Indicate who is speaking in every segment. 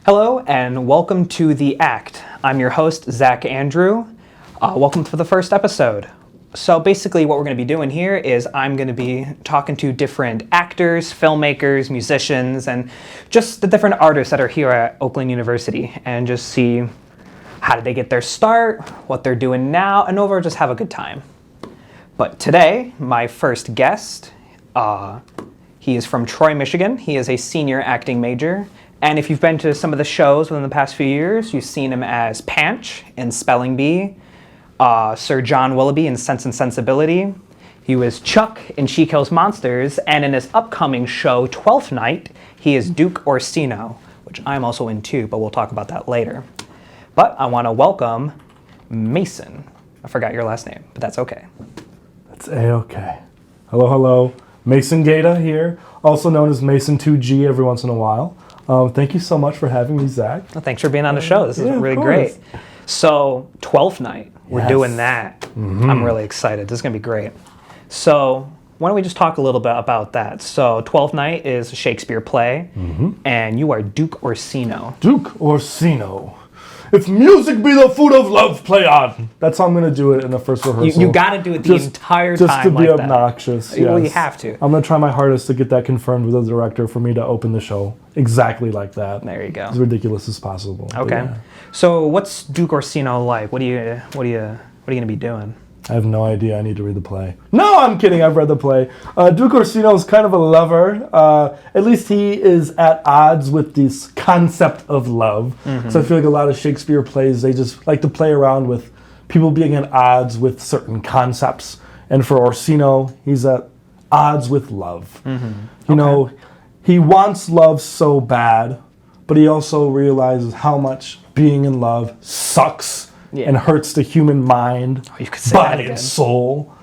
Speaker 1: Hello and welcome to The Act. I'm your host, Zach Andrew. Welcome to the first episode. So basically what we're going to be doing here is I'm going to be talking to different actors, filmmakers, musicians, and just the different artists that are here at Oakland University and just see how did they get their start, what they're doing now, and overall just have a good time. But today, my first guest, he is from Troy, Michigan. He is a senior acting major. And if you've been to some of the shows within the past few years, you've seen him as Panch in Spelling Bee, Sir John Willoughby in Sense and Sensibility. He was Chuck in She Kills Monsters, and in his upcoming show, Twelfth Night, he is Duke Orsino, which I'm also in too, but we'll talk about that later. But I want to welcome Mason. I forgot your last name, but that's okay.
Speaker 2: That's A-okay. Hello. Mason Gaida here, also known as Mason 2G every once in a while. Thank you so much for having me, Zach.
Speaker 1: Well, thanks for being on the show. This is really great. So, 12th night, we're doing that. Mm-hmm. I'm really excited. This is going to be great. So, why don't we just talk a little bit about that? So, 12th night is a Shakespeare play, and you are Duke Orsino.
Speaker 2: Duke Orsino. If music be the food of love, play on. That's how I'm going to do it in the first rehearsal.
Speaker 1: You got to do it the entire time.
Speaker 2: Just to be obnoxious. Yes.
Speaker 1: Well, you have to.
Speaker 2: I'm going to try my hardest to get that confirmed with the director for me to open the show exactly like that.
Speaker 1: There you go.
Speaker 2: As ridiculous as possible.
Speaker 1: Okay. Yeah. So what's Duke Orsino like? What are you going to be doing?
Speaker 2: I have no idea. I need to read the play. No, I'm kidding. I've read the play. Duke Orsino is kind of a lover. At least he is at odds with this concept of love. Mm-hmm. So I feel like a lot of Shakespeare plays, they just like to play around with people being at odds with certain concepts. And for Orsino, he's at odds with love. Mm-hmm. You know, he wants love so bad, but he also realizes how much being in love sucks. Yeah. And hurts the human mind, body, and soul.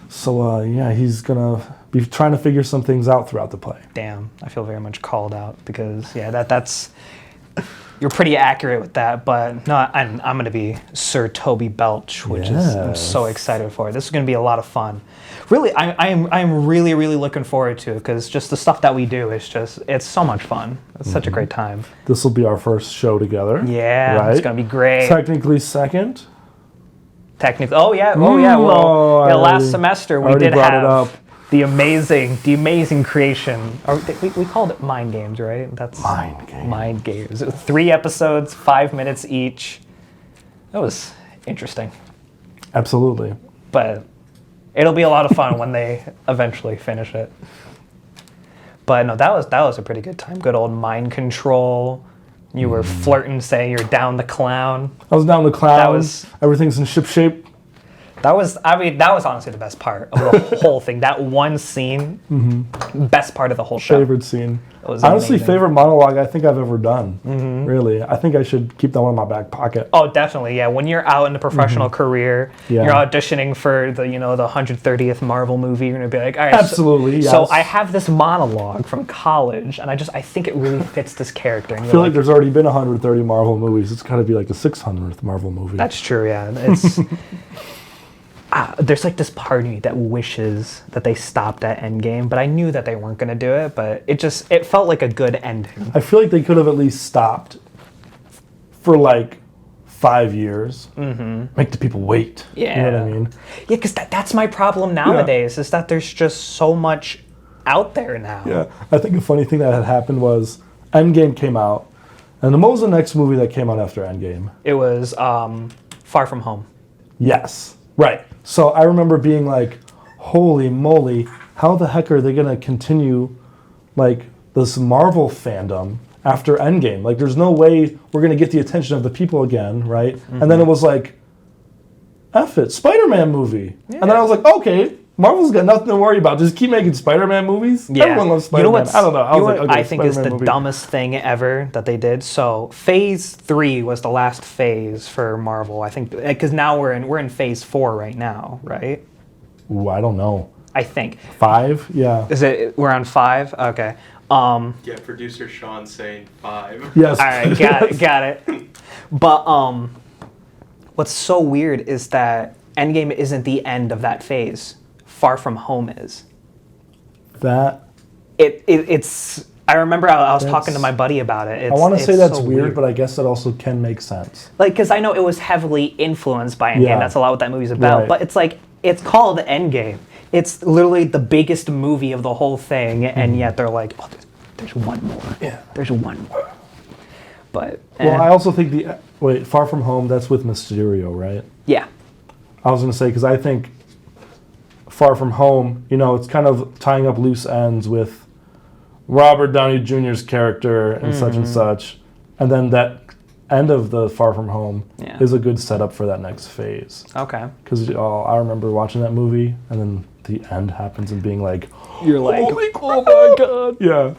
Speaker 2: So, he's going to be trying to figure some things out throughout the play.
Speaker 1: Damn, I feel very much called out because, that's... You're pretty accurate with that, but no, I'm going to be Sir Toby Belch, which I'm so excited for. This is going to be a lot of fun. Really, I'm really, really looking forward to it because just the stuff that we do is it's so much fun. It's such a great time.
Speaker 2: This will be our first show together.
Speaker 1: Yeah, right? It's going to be great.
Speaker 2: Technically second.
Speaker 1: Last semester we did have the amazing creation. We called it Mind Games, right? That's Mind Games. 3 episodes, 5 minutes each. That was interesting.
Speaker 2: Absolutely.
Speaker 1: But it'll be a lot of fun when they eventually finish it. But no, that was a pretty good time. Good old mind control. You were flirting, saying you're down the clown.
Speaker 2: I was down the clown. Everything's in ship shape.
Speaker 1: That was honestly the best part of the whole thing. That one scene, best part of the whole show.
Speaker 2: Favorite scene. Honestly, amazing. Favorite monologue I think I've ever done. Mm-hmm. Really. I think I should keep that one in my back pocket.
Speaker 1: Oh, definitely. Yeah. When you're out in the professional career, you're auditioning for the 130th Marvel movie, you're going to be like, all right.
Speaker 2: Absolutely, yes.
Speaker 1: So I have this monologue from college, and I think it really fits this character. And
Speaker 2: I feel like there's already been 130 Marvel movies. It's got to be like the 600th Marvel movie.
Speaker 1: That's true, yeah. It's... there's like this part of me that wishes that they stopped at Endgame, but I knew that they weren't going to do it, but it felt like a good ending.
Speaker 2: I feel like they could have at least stopped for like 5 years. Mm-hmm. Make the people wait.
Speaker 1: Yeah.
Speaker 2: You know what I mean?
Speaker 1: Yeah, because that's my problem nowadays, is that there's just so much out there now.
Speaker 2: Yeah. I think a funny thing that had happened was Endgame came out, and what was the next movie that came out after Endgame?
Speaker 1: It was Far From Home.
Speaker 2: Yes. Right. So I remember being like, holy moly, how the heck are they going to continue like this Marvel fandom after Endgame? Like there's no way we're going to get the attention of the people again, right? Mm-hmm. And then it was like, F it, Spider-Man movie. Yeah. And then I was like, okay, Marvel's got nothing to worry about. Just keep making Spider-Man movies. Yeah. Everyone loves Spider-Man. I don't know.
Speaker 1: I think is the dumbest thing ever that they did. So Phase 3 was the last phase for Marvel. I think because now we're in Phase 4 right now, right?
Speaker 2: Ooh, I don't know.
Speaker 1: I think
Speaker 2: 5. Yeah.
Speaker 1: Is it? We're on 5. Okay.
Speaker 3: Producer Sean saying 5.
Speaker 2: Yes.
Speaker 1: All right. Got it. But what's so weird is that Endgame isn't the end of that phase. Far From Home is.
Speaker 2: That
Speaker 1: it's I remember I was talking to my buddy about it.
Speaker 2: I want to say that's
Speaker 1: so
Speaker 2: weird, but I guess that also can make sense.
Speaker 1: like, because I know it was heavily influenced by Endgame.
Speaker 2: Yeah.
Speaker 1: That's a lot what that movie's about.
Speaker 2: Right.
Speaker 1: But it's like, it's called Endgame. It's literally the biggest movie of the whole thing, and yet they're like, oh, there's one more.
Speaker 2: Yeah.
Speaker 1: There's one more. But
Speaker 2: Well, I also think Far From Home, that's with Mysterio, right?
Speaker 1: yeah.
Speaker 2: I was going to say, because I think Far From Home, it's kind of tying up loose ends with Robert Downey Jr.'s character and such. And then that end of the Far From Home is a good setup for that next phase.
Speaker 1: Okay.
Speaker 2: Because I remember watching that movie, and then the end happens and being like,
Speaker 1: You're like,
Speaker 2: holy crap.
Speaker 1: oh my god.
Speaker 2: Yeah.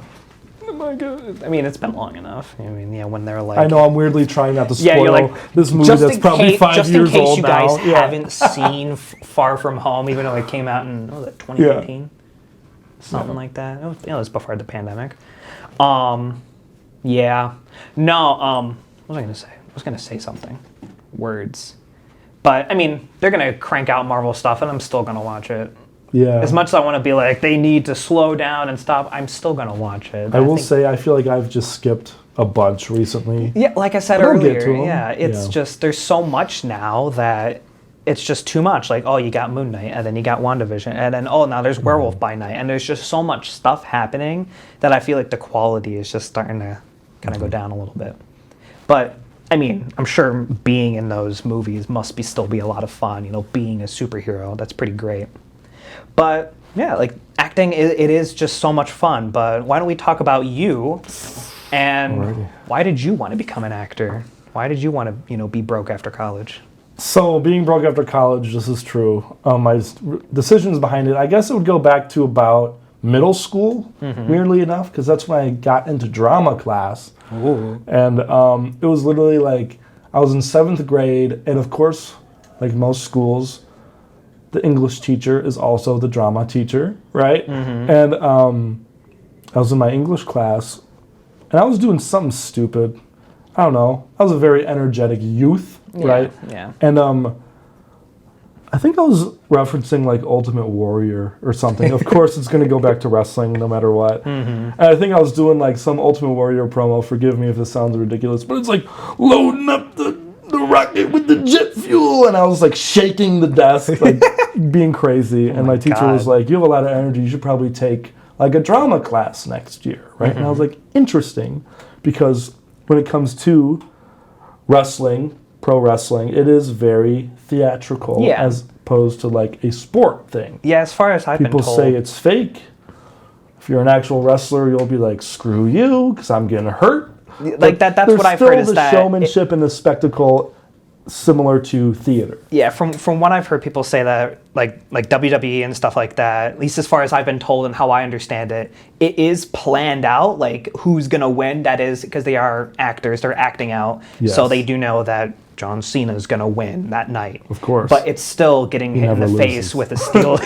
Speaker 1: Oh my god. I mean, it's been long enough. I mean, yeah, when they're like...
Speaker 2: I know, I'm weirdly trying not to spoil
Speaker 1: you're like,
Speaker 2: this movie
Speaker 1: just
Speaker 2: that's
Speaker 1: in
Speaker 2: probably
Speaker 1: case,
Speaker 2: 5
Speaker 1: just
Speaker 2: years
Speaker 1: in case
Speaker 2: old
Speaker 1: you
Speaker 2: now.
Speaker 1: guys haven't seen Far From Home, even though it came out in 2018, something like that. It was before the pandemic. Yeah. No. What was I gonna say? I was gonna say something. Words. But I mean, they're gonna crank out Marvel stuff, and I'm still gonna watch it.
Speaker 2: Yeah.
Speaker 1: As much as I want to be like, they need to slow down and stop, I'm still gonna watch it.
Speaker 2: I will say, I feel like I've just skipped a bunch recently.
Speaker 1: Yeah, like I said
Speaker 2: But I'll get to
Speaker 1: earlier,
Speaker 2: 'em.
Speaker 1: yeah, it's
Speaker 2: Yeah.
Speaker 1: just, there's so much now that it's just too much. Like, oh, you got Moon Knight, and then you got WandaVision, and then, oh, now there's Werewolf by Night, and there's just so much stuff happening that I feel like the quality is just starting to kind of go down a little bit. But, I mean, I'm sure being in those movies must still be a lot of fun, being a superhero. That's pretty great. But, yeah, like, acting, it is just so much fun. But why don't we talk about you, and why did you want to become an actor? Why did you want to, be broke after college?
Speaker 2: So, being broke after college, this is true. My decisions behind it, I guess it would go back to about middle school, weirdly enough, because that's when I got into drama class.
Speaker 1: Ooh.
Speaker 2: And it was literally like, I was in 7th grade, and of course, like most schools, the English teacher is also the drama teacher, right? And I was in my English class, and I was doing something stupid. I don't know. I was a very energetic youth, right?
Speaker 1: Yeah.
Speaker 2: And I think I was referencing like Ultimate Warrior or something. Of course, it's going to go back to wrestling no matter what. And I think I was doing like some Ultimate Warrior promo. Forgive me if this sounds ridiculous, but it's like loading up the rocket with the jet fuel, and I was like shaking the desk, like being crazy. And my teacher was like, "You have a lot of energy. You should probably take like a drama class next year, right?" And I was like, "Interesting," because when it comes to wrestling, pro wrestling, it is very theatrical as opposed to like a sport thing.
Speaker 1: Yeah, as far as I've been told.
Speaker 2: People say it's fake. If you're an actual wrestler, you'll be like, screw you, because I'm getting hurt.
Speaker 1: Like that's what I've heard is that...
Speaker 2: There's still the showmanship and the spectacle similar to theater.
Speaker 1: Yeah, from what I've heard people say that, like WWE and stuff like that, at least as far as I've been told and how I understand it, it is planned out, like who's going to win. That is because they are actors, they're acting out.
Speaker 2: Yes.
Speaker 1: So they do know that John Cena is going to win that night.
Speaker 2: Of course.
Speaker 1: But it's still getting hit in the
Speaker 2: never
Speaker 1: face
Speaker 2: loses.
Speaker 1: with a steel,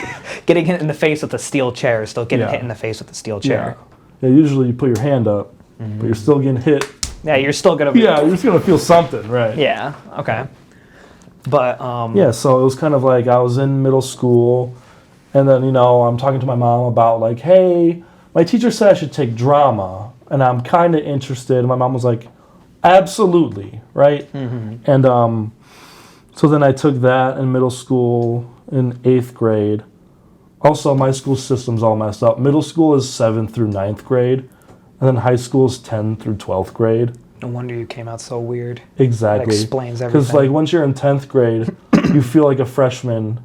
Speaker 1: getting hit in the face with a steel chair, still getting hit in the face with a steel chair.
Speaker 2: Yeah, usually you put your hand up, but you're still getting hit.
Speaker 1: Yeah, you're still going to be...
Speaker 2: Yeah, you're just going to feel something, right?
Speaker 1: Yeah, okay. But,
Speaker 2: Yeah, so it was kind of like I was in middle school, and then, I'm talking to my mom about like, hey, my teacher said I should take drama, and I'm kind of interested. And my mom was like, absolutely, right? And so then I took that in middle school in 8th grade. Also, my school system's all messed up. Middle school is 7th through 9th grade, and then high school is 10th through 12th grade.
Speaker 1: no wonder you came out so weird.
Speaker 2: Exactly.
Speaker 1: That explains everything.
Speaker 2: Because like once you're in 10th grade, you feel like a freshman,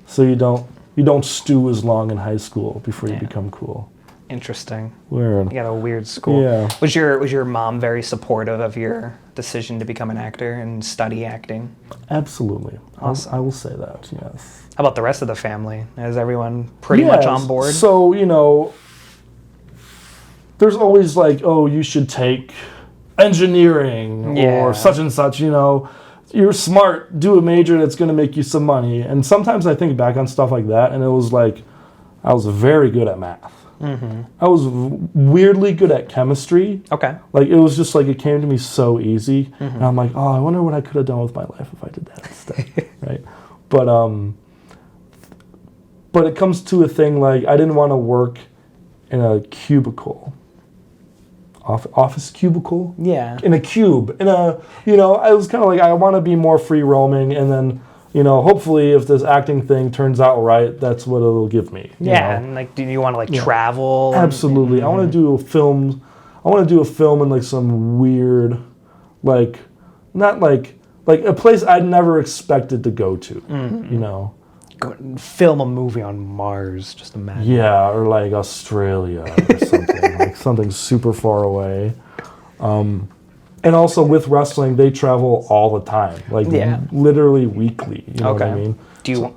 Speaker 2: so you don't stew as long in high school before you become cool.
Speaker 1: Interesting.
Speaker 2: Weird.
Speaker 1: You got a weird school.
Speaker 2: Yeah.
Speaker 1: Was your mom very supportive of your decision to become an actor and study acting?
Speaker 2: Absolutely.
Speaker 1: Awesome.
Speaker 2: I will say that, yes.
Speaker 1: How about the rest of the family? Is everyone pretty much on board?
Speaker 2: So, there's always like, oh, you should take engineering or such and such, You're smart, do a major that's going to make you some money. And sometimes I think back on stuff like that, and it was like, I was very good at math. I was weirdly good at chemistry.
Speaker 1: Okay.
Speaker 2: Like, it was just like, it came to me so easy. And I'm like, oh, I wonder what I could have done with my life if I did that instead, right? But it comes to a thing like, I didn't want to work in a cubicle, office cubicle.
Speaker 1: Yeah.
Speaker 2: In a cube. I was kind of like, I want to be more free roaming, and then, hopefully if this acting thing turns out right, that's what it'll give me.
Speaker 1: Yeah, and like, do you want to like travel?
Speaker 2: Absolutely. I want to do a film. I want to do a film in like some weird, like, not like a place I'd never expected to go to,
Speaker 1: Go film a movie on Mars, just imagine.
Speaker 2: Yeah, or like Australia or something, like something super far away. And also with wrestling, they travel all the time, like literally weekly. You know what I mean?
Speaker 1: Do you?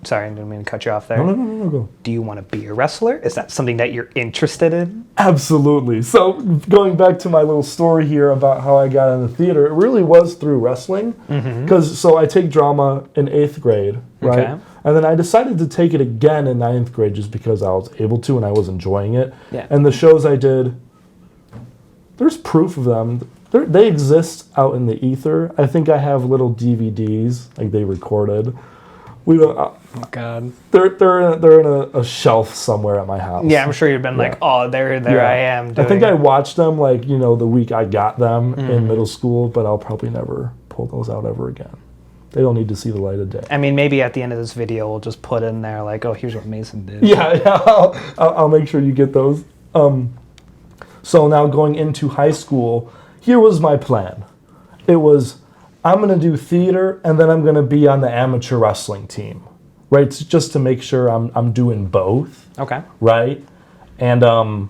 Speaker 1: Sorry, I didn't mean to cut you off there.
Speaker 2: No, go.
Speaker 1: Do you want to be a wrestler? Is that something that you're interested in?
Speaker 2: Absolutely. So going back to my little story here about how I got into theater, it really was through wrestling. Because I take drama in 8th grade, right?
Speaker 1: Okay.
Speaker 2: And then I decided to take it again in 9th grade just because I was able to and I was enjoying it.
Speaker 1: Yeah.
Speaker 2: And the shows I did, there's proof of them. They exist out in the ether. I think I have little DVDs, like they recorded. We don't.
Speaker 1: Oh God.
Speaker 2: They're in a shelf somewhere at my house.
Speaker 1: Yeah, I'm sure you've been like, oh, there I am.
Speaker 2: I think I watched them like the week I got them in middle school, but I'll probably never pull those out ever again. They don't need to see the light of day.
Speaker 1: I mean, maybe at the end of this video, we'll just put in there like, oh, here's what Mason did.
Speaker 2: Yeah, I'll make sure you get those. So now going into high school, here was my plan. It was, I'm going to do theater, and then I'm going to be on the amateur wrestling team, right? So just to make sure I'm doing both.
Speaker 1: Okay.
Speaker 2: Right? And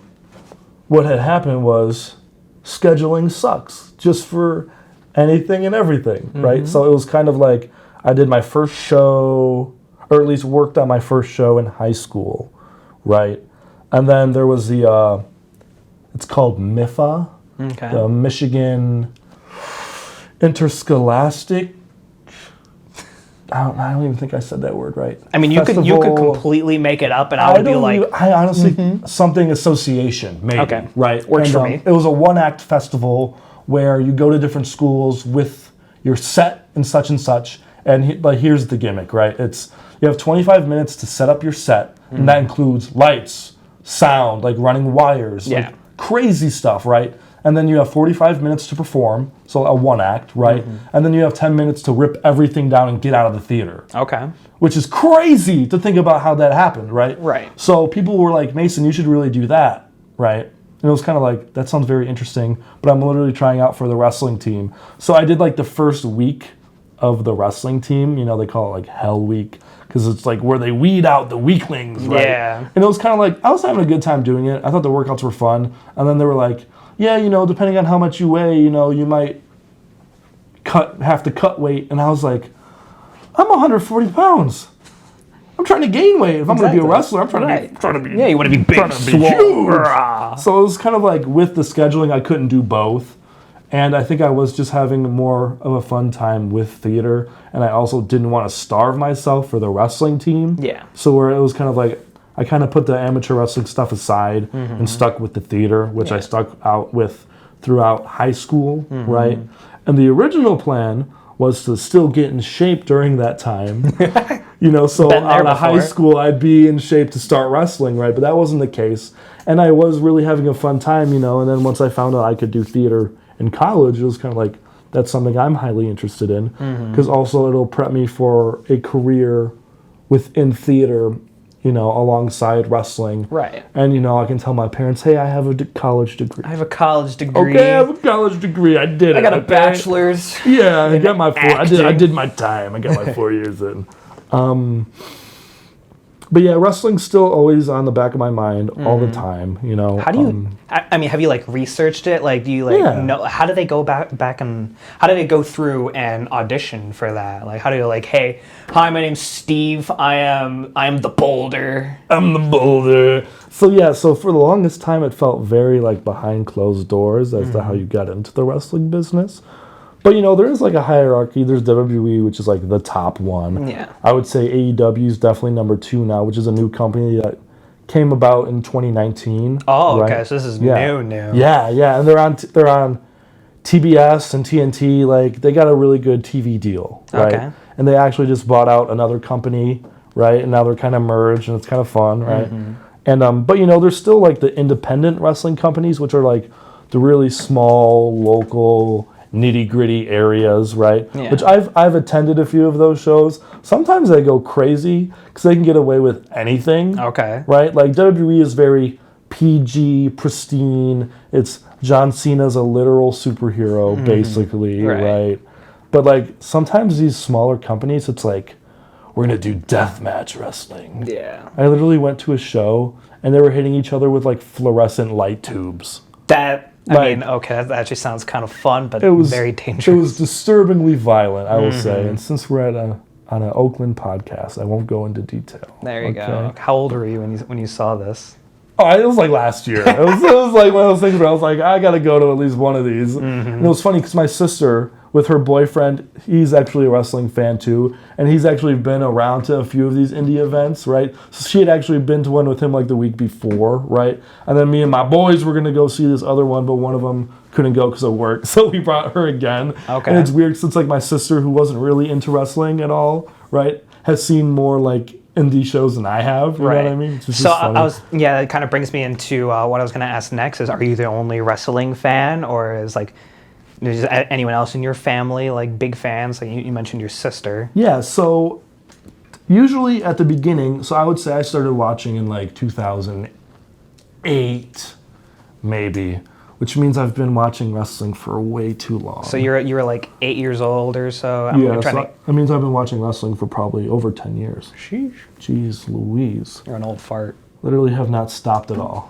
Speaker 2: what had happened was scheduling sucks just for anything and everything, right? So it was kind of like I did my first show, or at least worked on my first show in high school, right? And then there was the, it's called MIFA, the Michigan Interscholastic. I don't even think I said that word right.
Speaker 1: I mean, you could completely make it up, and I would be like,
Speaker 2: I honestly something association maybe.
Speaker 1: Okay.
Speaker 2: Right.
Speaker 1: Works for me.
Speaker 2: It was a one-act festival where you go to different schools with your set and such, and here's the gimmick, right? It's you have 25 minutes to set up your set, and that includes lights, sound, like running wires, like crazy stuff, right? And then you have 45 minutes to perform, so a one act, right? And then you have 10 minutes to rip everything down and get out of the theater. Okay. Which is crazy to think about how that happened, right? Right. So people were like, Mason, you should really do that, right? And it was kind of like, that sounds very interesting, but I'm literally trying out for the wrestling team. So I did like the first week of the wrestling team, they call it like Hell Week, because it's like where they weed out the weaklings, right? Yeah. And it was kind of like, I was having a good time doing it. I thought the workouts were fun. And then they were like, yeah, depending on how much you weigh, you might have to cut weight. And I was like, I'm 140 pounds. I'm trying to gain weight. If I'm going to be a wrestler, I'm trying to be.
Speaker 1: Yeah, you want to be big,
Speaker 2: trying to be huge. So it was kind of like with the scheduling, I couldn't do both. And I think I was just having more of a fun time with theater. And I also didn't want to starve myself for the wrestling team. Yeah. So where it was kind of like, I kind of put the amateur wrestling stuff aside and stuck with the theater, which I stuck out with throughout high school, right? And the original plan was to still get in shape during that time. So out of high school, I'd be in shape to start wrestling, right? But that wasn't the case. And I was really having a fun time, and then once I found out I could do theater in college, it was kind of like, that's something I'm highly interested in, because also it'll prep me for a career within theater, alongside wrestling. Right. And, I can tell my parents, hey, I have a college degree.
Speaker 1: I have a college degree.
Speaker 2: Okay, I have a college degree. I did it.
Speaker 1: I got a bachelor's.
Speaker 2: Yeah, I got my 4. I did my time. I got my 4 years in. But yeah, wrestling's still always on the back of my mind all the time,
Speaker 1: How do you, I mean, have you researched it? Do you know, how do they go back and, how do they go through and audition for that? How do you hey, hi, my name's Steve. I'm the Boulder.
Speaker 2: I'm the Boulder. So for the longest time, it felt very behind closed doors as to how you got into the wrestling business. But, there is a hierarchy. There's WWE, which is the top one. Yeah. I would say AEW is definitely number 2 now, which is a new company that came about in 2019.
Speaker 1: Oh, right? Okay. So this is new.
Speaker 2: Yeah. And they're on TBS and TNT. They got a really good TV deal, right? Okay. And they actually just bought out another company, right? And now they're kind of merged, and it's kind of fun, right? And but there's still the independent wrestling companies, which are the really small, local, nitty-gritty areas, right?
Speaker 1: Yeah.
Speaker 2: Which I've attended a few of those shows. Sometimes they go crazy because they can get away with anything.
Speaker 1: Okay.
Speaker 2: Right? Like WWE is very PG, pristine. It's John Cena's a literal superhero, basically, right? But like sometimes these smaller companies, it's like, we're gonna do deathmatch wrestling.
Speaker 1: Yeah.
Speaker 2: I literally went to a show and they were hitting each other with like fluorescent light tubes.
Speaker 1: That,
Speaker 2: Like-
Speaker 1: okay, that actually sounds kind of fun, but
Speaker 2: It was
Speaker 1: very dangerous.
Speaker 2: It was disturbingly violent, I will say. And since we're on an Oakland podcast, I won't go into detail.
Speaker 1: There you go. How old were you when you saw this?
Speaker 2: Oh, it was like last year. It was like one of those things where I was like, I gotta go to at least one of these. And it was funny because my sister, with her boyfriend, he's actually a wrestling fan too, and he's actually been around to a few of these indie events, right? So she had actually been to one with him like the week before, right? And then me and my boys were gonna go see this other one, but one of them couldn't go because of work, so we brought her again.
Speaker 1: Okay.
Speaker 2: And it's weird since like my sister, who wasn't really into wrestling at all, right, has seen more like indie shows than I have. You know what I mean? It's just
Speaker 1: So
Speaker 2: funny.
Speaker 1: it kind of brings me into what I was going to ask next is, are you the only wrestling fan, or is like, is anyone else in your family like big fans? Like you mentioned your sister.
Speaker 2: Yeah, so usually at the beginning, so I would say I started watching in like 2008, maybe, which means I've been watching wrestling for way too long.
Speaker 1: So you were like 8 years old or so.
Speaker 2: Yeah, so that means I've been watching wrestling for probably over 10 years.
Speaker 1: Sheesh.
Speaker 2: Jeez Louise.
Speaker 1: You're an old fart.
Speaker 2: Literally have not stopped at all.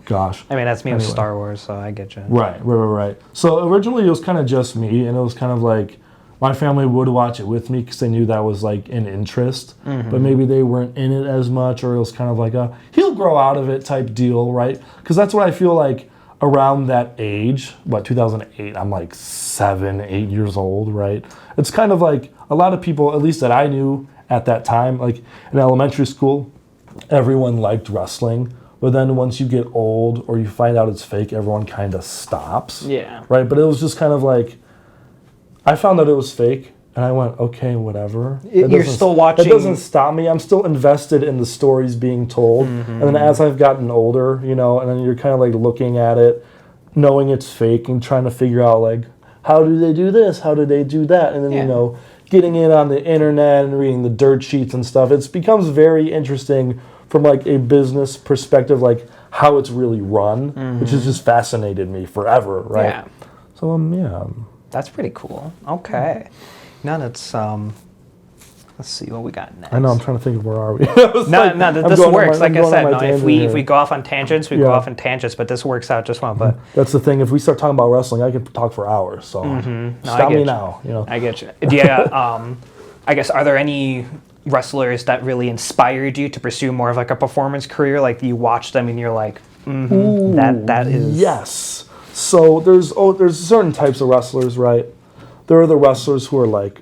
Speaker 2: Gosh.
Speaker 1: I mean, that's me with
Speaker 2: Anyway.
Speaker 1: Star Wars, so I get you.
Speaker 2: Right. So originally it was kind of just me, and it was kind of like my family would watch it with me because they knew that was like an interest, but maybe they weren't in it as much, or it was kind of like a he'll grow out of it type deal, right? Because that's what I feel like around that age, 2008, I'm like 7, 8 years old, right? It's kind of like a lot of people, at least that I knew at that time, like in elementary school, everyone liked wrestling. But then once you get old or you find out it's fake, everyone kind of stops.
Speaker 1: Yeah.
Speaker 2: Right? But it was just kind of like, I found out it was fake, and I went, okay, whatever.
Speaker 1: You're still watching.
Speaker 2: It doesn't stop me. I'm still invested in the stories being told. And then as I've gotten older, and then you're kind of like looking at it, knowing it's fake and trying to figure out like, how do they do this? How do they do that? And then, getting in on the internet and reading the dirt sheets and stuff, it becomes very interesting from like a business perspective, like how it's really run, which has just fascinated me forever, right?
Speaker 1: Yeah.
Speaker 2: So, yeah.
Speaker 1: That's pretty cool. Okay. Now let's see what we got next.
Speaker 2: I know, I'm trying to think of where are we.
Speaker 1: This works. Like I said, if we
Speaker 2: here.
Speaker 1: go off on tangents, we go off on tangents, but this works out just fine. But
Speaker 2: That's the thing. If we start talking about wrestling, I could talk for hours. So stop me now.
Speaker 1: I get you. Yeah. I guess, are there any wrestlers that really inspired you to pursue more of like a performance career? Like you watch them and you're like, that is.
Speaker 2: Yes. So there's certain types of wrestlers, right? There are the wrestlers who are like,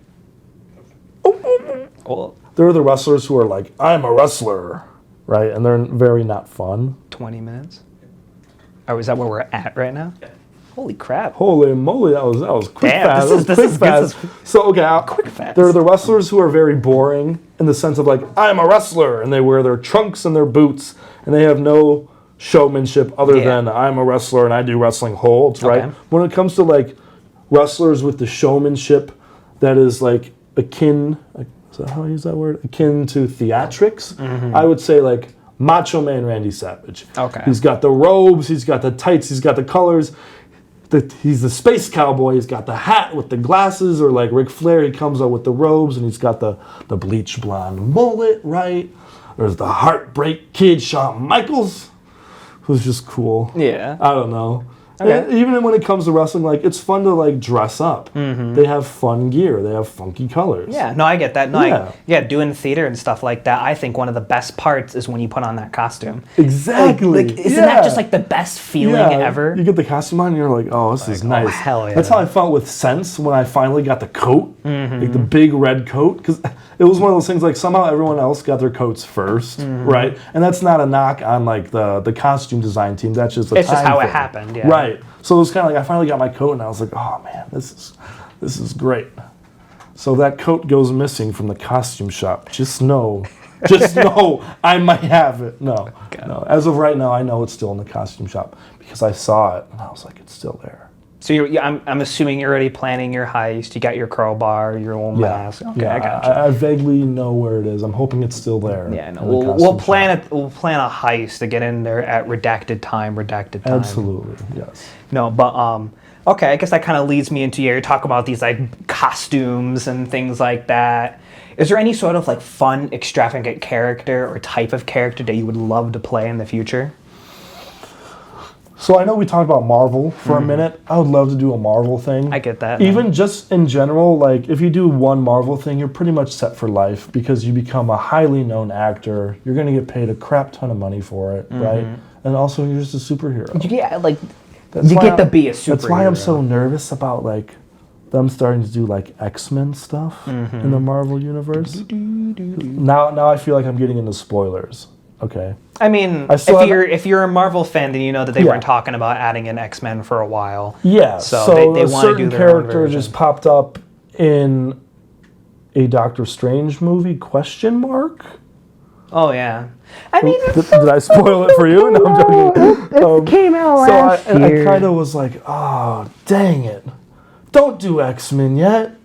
Speaker 1: Well,
Speaker 2: there are the wrestlers who are like, I'm a wrestler, right? And they're very not fun.
Speaker 1: 20 minutes. Oh, is that where we're at right now?
Speaker 3: Yeah.
Speaker 1: Holy crap.
Speaker 2: Holy moly, that was quick
Speaker 1: Damn,
Speaker 2: fast.
Speaker 1: this is
Speaker 2: Quick fast. So okay,
Speaker 1: quick fast.
Speaker 2: there are the wrestlers who are very boring in the sense of like, I'm a wrestler, and they wear their trunks and their boots, and they have no showmanship other than I'm a wrestler and I do wrestling holds, right?
Speaker 1: Okay.
Speaker 2: When it comes to like wrestlers with the showmanship that is like akin, is that how I use that word? Akin to theatrics, I would say like Macho Man Randy Savage.
Speaker 1: Okay.
Speaker 2: He's got the robes, he's got the tights, he's got the colors. He's the space cowboy. He's got the hat with the glasses, or like Ric Flair, he comes out with the robes and he's got the bleach blonde mullet, right? There's the Heartbreak Kid, Shawn Michaels, who's just cool.
Speaker 1: Yeah.
Speaker 2: I don't know.
Speaker 1: Okay.
Speaker 2: And even when it comes to wrestling, like it's fun to like dress up. They have fun gear. They have funky colors.
Speaker 1: Yeah, no, I get that. No,
Speaker 2: Yeah.
Speaker 1: doing theater and stuff like that, I think one of the best parts is when you put on that costume.
Speaker 2: Exactly.
Speaker 1: Like, isn't that just like the best feeling ever?
Speaker 2: You get the costume on and you're like, oh, this is nice.
Speaker 1: hell yeah.
Speaker 2: That's how I felt with Sense when I finally got the coat, like the big red coat, because it was one of those things like somehow everyone else got their coats first, right? And that's not a knock on like the costume design team. That's just
Speaker 1: It's just
Speaker 2: time
Speaker 1: how it
Speaker 2: thing.
Speaker 1: happened, yeah.
Speaker 2: Right. So it was kind of like I finally got my coat and I was like, oh man, this is great. So that coat goes missing from the costume shop. Just know Just know I might have it. No,
Speaker 1: Okay.
Speaker 2: no. As of right now, I know it's still in the costume shop because I saw it and I was like, it's still there.
Speaker 1: So I'm assuming you're already planning your heist. You got your crowbar, your old mask. Okay,
Speaker 2: yeah.
Speaker 1: I got you.
Speaker 2: I vaguely know where it is. I'm hoping it's still there.
Speaker 1: Yeah, no,
Speaker 2: in the
Speaker 1: we'll
Speaker 2: costume
Speaker 1: plan
Speaker 2: shop.
Speaker 1: it. We'll plan a heist to get in there at redacted time.
Speaker 2: Absolutely, yes.
Speaker 1: No, but okay. I guess that kind of leads me into your talk about these like costumes and things like that. Is there any sort of like fun, extravagant character or type of character that you would love to play in the future?
Speaker 2: So I know we talked about Marvel for a minute. I would love to do a Marvel thing.
Speaker 1: I get that.
Speaker 2: Even just in general, like if you do one Marvel thing, you're pretty much set for life because you become a highly known actor. You're going to get paid a crap ton of money for it, right? And also you're just a superhero.
Speaker 1: You get like
Speaker 2: That's
Speaker 1: you
Speaker 2: why
Speaker 1: get to be a superhero.
Speaker 2: That's why I'm so nervous about like them starting to do like X-Men stuff in the Marvel universe. Now I feel like I'm getting into spoilers. Okay.
Speaker 1: I mean, if you're a Marvel fan, then you know that they weren't talking about adding in X-Men for a while.
Speaker 2: Yeah.
Speaker 1: So they
Speaker 2: a
Speaker 1: want to do
Speaker 2: certain
Speaker 1: their own
Speaker 2: character
Speaker 1: version.
Speaker 2: just popped up in a Doctor Strange movie? Question mark?
Speaker 1: Oh yeah. I mean,
Speaker 2: Did I spoil it for you? No, I'm joking.
Speaker 1: it came out
Speaker 2: So
Speaker 1: last year.
Speaker 2: I kind of was like, oh, dang it. Don't do X-Men yet.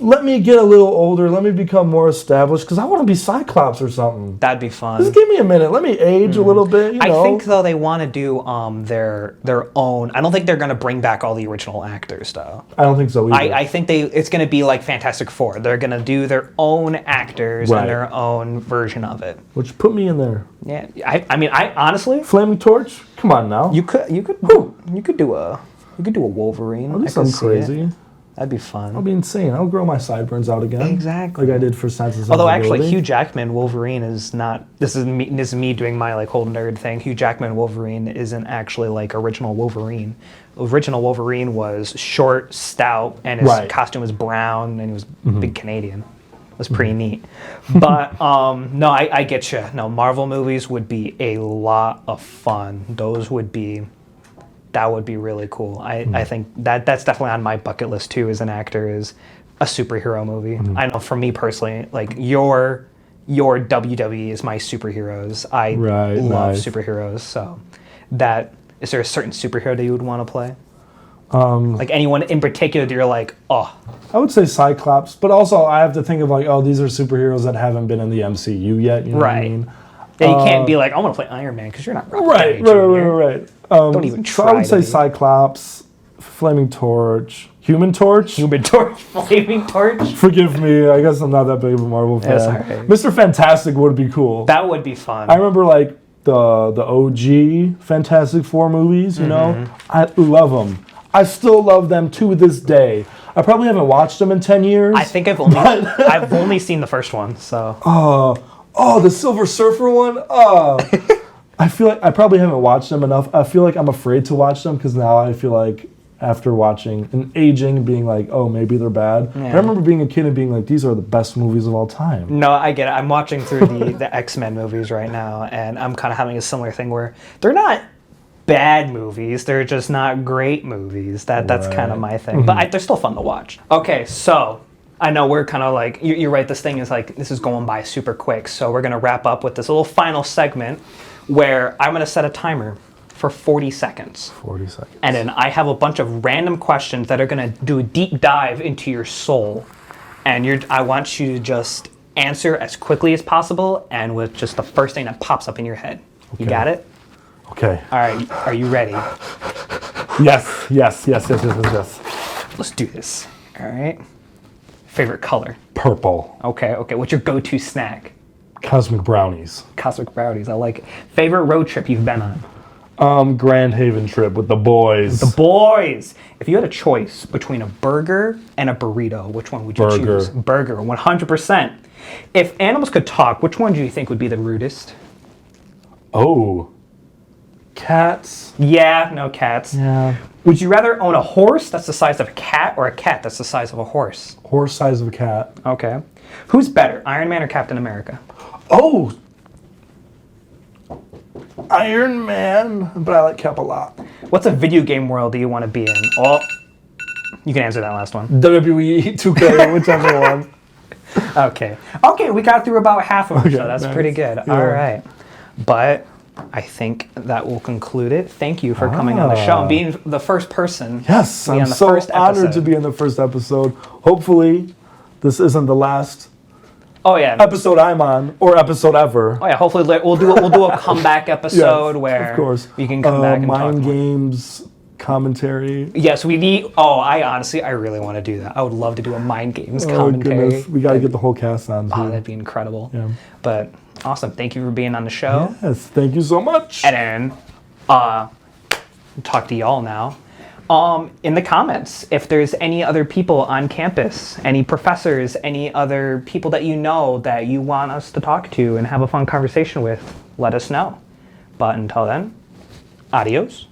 Speaker 2: Let me get a little older. Let me become more established because I want to be Cyclops or something.
Speaker 1: That'd be fun.
Speaker 2: Just give me a minute. Let me age a little bit. You know?
Speaker 1: I think though they want to do their own. I don't think they're going to bring back all the original actors though.
Speaker 2: I don't think so either.
Speaker 1: I think it's going to be like Fantastic Four. They're going to do their own actors
Speaker 2: Right.
Speaker 1: and their own version of it.
Speaker 2: Which put me in there.
Speaker 1: Yeah. I mean, I honestly,
Speaker 2: Flaming Torch? Come on now.
Speaker 1: you could do a Wolverine.
Speaker 2: I'll do
Speaker 1: I could
Speaker 2: something
Speaker 1: see it.
Speaker 2: crazy.
Speaker 1: That'd be fun.
Speaker 2: I'll be insane. I'll grow my sideburns out again.
Speaker 1: Exactly.
Speaker 2: Like I did for Sense and
Speaker 1: Although actually,
Speaker 2: Sensibility.
Speaker 1: Hugh Jackman Wolverine is not. This is me doing my like whole nerd thing. Hugh Jackman Wolverine isn't actually like original Wolverine. Original Wolverine was short, stout, and his
Speaker 2: Right.
Speaker 1: costume was brown, and he was big Canadian. It was pretty neat. But no, I get you. No, Marvel movies would be a lot of fun. That would be really cool. I think that's definitely on my bucket list too as an actor is a superhero movie. I know for me personally, like your WWE is my superheroes. I
Speaker 2: Right,
Speaker 1: love
Speaker 2: nice.
Speaker 1: superheroes. So is there a certain superhero that you would want to play? Like anyone in particular that you're like, oh,
Speaker 2: I would say Cyclops, but also I have to think of like, oh, these are superheroes that haven't been in the MCU yet. You know what I
Speaker 1: Right.
Speaker 2: mean?
Speaker 1: yeah, you can't be like, I want to play Iron Man because you're not Robert
Speaker 2: Right,
Speaker 1: Downey
Speaker 2: right.
Speaker 1: Jr. Don't even
Speaker 2: So I
Speaker 1: try
Speaker 2: would
Speaker 1: to
Speaker 2: say
Speaker 1: be.
Speaker 2: Cyclops, Flaming Torch, Human Torch.
Speaker 1: Human Torch, Flaming Torch.
Speaker 2: Forgive me, I guess I'm not that big of a Marvel fan.
Speaker 1: That's all right.
Speaker 2: Mr. Fantastic would be cool.
Speaker 1: That would be fun.
Speaker 2: I remember like the OG Fantastic Four movies, you know? I love them. I still love them to this day. I probably haven't watched them in 10 years.
Speaker 1: I think I've only seen the first one, so
Speaker 2: Oh, the Silver Surfer one? I feel like I probably haven't watched them enough. I feel like I'm afraid to watch them because now I feel like after watching and aging, being like, oh, maybe they're bad.
Speaker 1: Yeah.
Speaker 2: I remember being a kid and being like, these are the best movies of all time.
Speaker 1: no, I get it. I'm watching through the X-Men movies right now, and I'm kind of having a similar thing where they're not bad movies, they're just not great movies. That's kind of
Speaker 2: Right.
Speaker 1: my thing, but they're still fun to watch. Okay, so I know we're kind of like, you're right, this thing is like, this is going by super quick, so we're going to wrap up with this little final segment where I'm going to set a timer for 40 seconds.
Speaker 2: 40 seconds.
Speaker 1: And then I have a bunch of random questions that are going to do a deep dive into your soul. And I want you to just answer as quickly as possible and with just the first thing that pops up in your head. You
Speaker 2: Okay.
Speaker 1: got it?
Speaker 2: Okay.
Speaker 1: All right, are you ready?
Speaker 2: Yes.
Speaker 1: Let's do this. All right. Favorite color?
Speaker 2: Purple.
Speaker 1: Okay. What's your go-to snack?
Speaker 2: Cosmic Brownies.
Speaker 1: Cosmic brownies. I like it. Favorite road trip you've been on?
Speaker 2: Grand Haven trip with the boys.
Speaker 1: The boys. If you had a choice between a burger and a burrito, which one would you
Speaker 2: Burger.
Speaker 1: choose? Burger, 100%. If animals could talk, which one do you think would be the rudest?
Speaker 2: Oh. Cats.
Speaker 1: Yeah, no cats.
Speaker 2: Yeah.
Speaker 1: Would you rather own a horse that's the size of a cat or a cat that's the size of a horse?
Speaker 2: Horse size of a cat.
Speaker 1: Okay. Who's better, Iron Man or Captain America?
Speaker 2: Oh. Iron Man. But I like Cap a lot.
Speaker 1: What's a video game world do you want to be in? Oh, you can answer that last one.
Speaker 2: WWE 2K, whichever one.
Speaker 1: Okay. Okay, we got through about half of it, so that's
Speaker 2: nice.
Speaker 1: pretty good.
Speaker 2: Yeah.
Speaker 1: All right. But I think that will conclude it. Thank you for coming on the show and being the first person.
Speaker 2: Yes,
Speaker 1: to be
Speaker 2: I'm
Speaker 1: on the
Speaker 2: so
Speaker 1: first
Speaker 2: honored
Speaker 1: episode.
Speaker 2: to be in the first episode. Hopefully, this isn't the last
Speaker 1: Oh yeah.
Speaker 2: episode I'm on or episode ever.
Speaker 1: Oh yeah. Hopefully we'll do a comeback episode where
Speaker 2: of course.
Speaker 1: we can come back and talk
Speaker 2: mind
Speaker 1: more.
Speaker 2: games commentary.
Speaker 1: Yes, we need. Oh, I really want to do that. I would love to do a mind games
Speaker 2: Oh
Speaker 1: commentary.
Speaker 2: goodness, we got to get the whole cast on too.
Speaker 1: Oh, that'd be incredible.
Speaker 2: Yeah.
Speaker 1: But awesome. Thank you for being on the show.
Speaker 2: Yes, thank you so much.
Speaker 1: And then, talk to y'all now. In the comments, if there's any other people on campus, any professors, any other people that you know that you want us to talk to and have a fun conversation with, let us know. But until then, adios.